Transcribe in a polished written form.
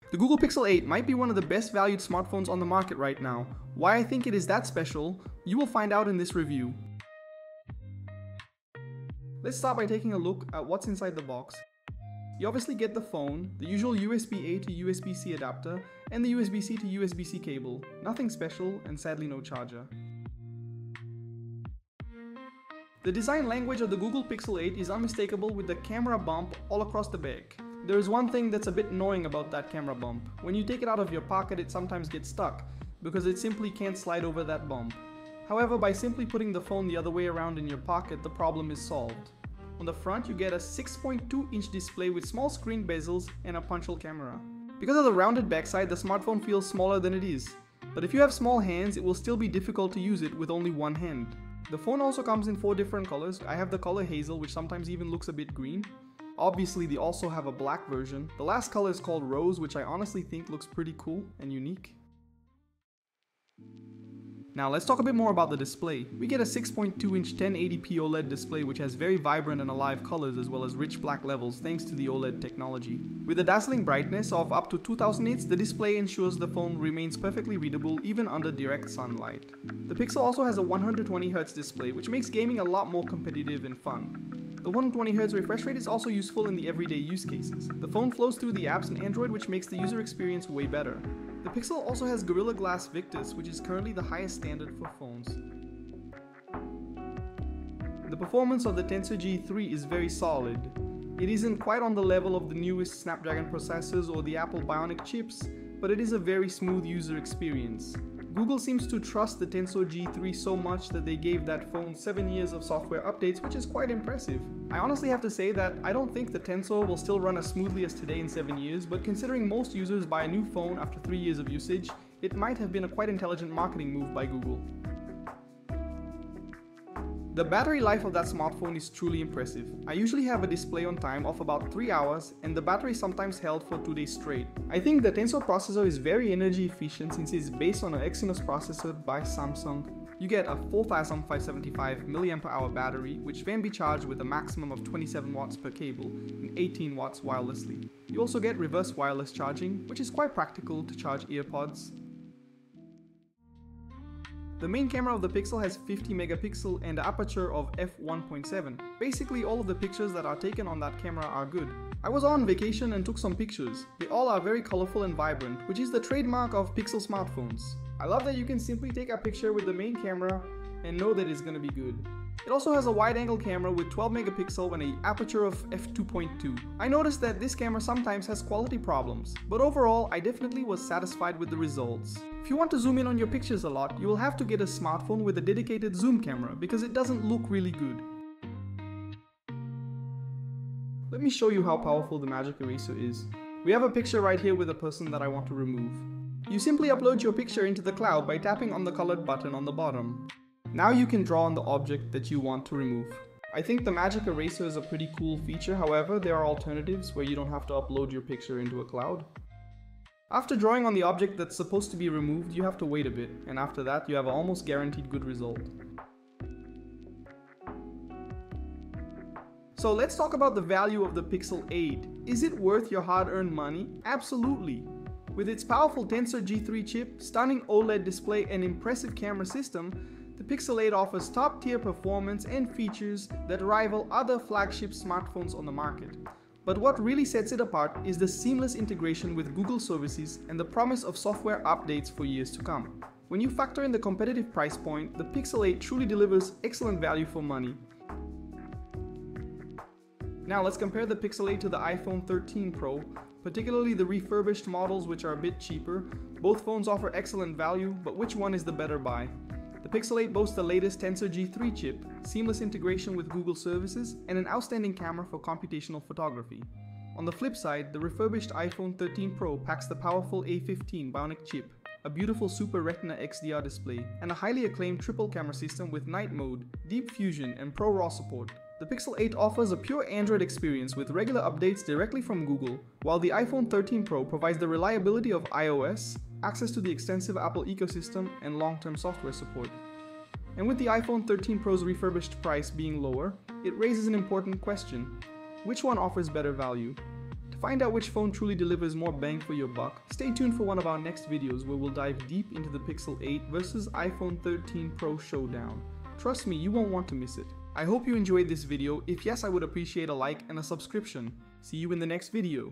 The Google Pixel 8 might be one of the best valued smartphones on the market right now. Why I think it is that special, you will find out in this review. Let's start by taking a look at what's inside the box. You obviously get the phone, the usual USB-A to USB-C adapter, and the USB-C to USB-C cable. Nothing special, and sadly no charger. The design language of the Google Pixel 8 is unmistakable with the camera bump all across the back. There is one thing that's a bit annoying about that camera bump. When you take it out of your pocket, it sometimes gets stuck, because it simply can't slide over that bump. However, by simply putting the phone the other way around in your pocket, the problem is solved. On the front, you get a 6.2-inch display with small screen bezels and a punch hole camera. Because of the rounded backside, the smartphone feels smaller than it is. But if you have small hands, it will still be difficult to use it with only one hand. The phone also comes in 4 different colors. I have the color hazel, which sometimes even looks a bit green. Obviously, they also have a black version. The last color is called rose, which I honestly think looks pretty cool and unique. Now let's talk a bit more about the display. We get a 6.2-inch 1080p OLED display which has very vibrant and alive colors as well as rich black levels thanks to the OLED technology. With a dazzling brightness of up to 2000 nits, the display ensures the phone remains perfectly readable even under direct sunlight. The Pixel also has a 120Hz display which makes gaming a lot more competitive and fun. The 120Hz refresh rate is also useful in the everyday use cases. The phone flows through the apps in Android which makes the user experience way better. The Pixel also has Gorilla Glass Victus, which is currently the highest standard for phones. The performance of the Tensor G3 is very solid. It isn't quite on the level of the newest Snapdragon processors or the Apple Bionic chips, but it is a very smooth user experience. Google seems to trust the Tensor G3 so much that they gave that phone 7 years of software updates, which is quite impressive. I honestly have to say that I don't think the Tensor will still run as smoothly as today in 7 years, but considering most users buy a new phone after 3 years of usage, it might have been a quite intelligent marketing move by Google. The battery life of that smartphone is truly impressive. I usually have a display on time of about 3 hours and the battery sometimes held for 2 days straight. I think the Tensor processor is very energy efficient since it is based on an Exynos processor by Samsung. You get a 4575 mAh battery which can be charged with a maximum of 27 watts per cable and 18 watts wirelessly. You also get reverse wireless charging, which is quite practical to charge earpods. The main camera of the Pixel has 50 megapixel and an aperture of f1.7. Basically all of the pictures that are taken on that camera are good. I was on vacation and took some pictures. They all are very colorful and vibrant, which is the trademark of Pixel smartphones. I love that you can simply take a picture with the main camera and know that it's gonna be good. It also has a wide-angle camera with 12 megapixel and an aperture of f2.2. I noticed that this camera sometimes has quality problems, but overall I definitely was satisfied with the results. If you want to zoom in on your pictures a lot, you will have to get a smartphone with a dedicated zoom camera because it doesn't look really good. Let me show you how powerful the Magic Eraser is. We have a picture right here with a person that I want to remove. You simply upload your picture into the cloud by tapping on the colored button on the bottom. Now you can draw on the object that you want to remove. I think the Magic Eraser is a pretty cool feature, however there are alternatives where you don't have to upload your picture into a cloud. After drawing on the object that's supposed to be removed, you have to wait a bit, and after that you have an almost guaranteed good result. So let's talk about the value of the Pixel 8. Is it worth your hard-earned money? Absolutely! With its powerful Tensor G3 chip, stunning OLED display and impressive camera system, the Pixel 8 offers top-tier performance and features that rival other flagship smartphones on the market. But what really sets it apart is the seamless integration with Google services and the promise of software updates for years to come. When you factor in the competitive price point, the Pixel 8 truly delivers excellent value for money. Now let's compare the Pixel 8 to the iPhone 13 Pro, particularly the refurbished models which are a bit cheaper. Both phones offer excellent value, but which one is the better buy? The Pixel 8 boasts the latest Tensor G3 chip, seamless integration with Google services, and an outstanding camera for computational photography. On the flip side, the refurbished iPhone 13 Pro packs the powerful A15 Bionic chip, a beautiful Super Retina XDR display, and a highly acclaimed triple camera system with night mode, deep fusion, and Pro RAW support. The Pixel 8 offers a pure Android experience with regular updates directly from Google, while the iPhone 13 Pro provides the reliability of iOS, access to the extensive Apple ecosystem, and long-term software support. And with the iPhone 13 Pro's refurbished price being lower, it raises an important question. Which one offers better value? To find out which phone truly delivers more bang for your buck, stay tuned for one of our next videos where we'll dive deep into the Pixel 8 versus iPhone 13 Pro showdown. Trust me, you won't want to miss it. I hope you enjoyed this video. If yes, I would appreciate a like and a subscription. See you in the next video.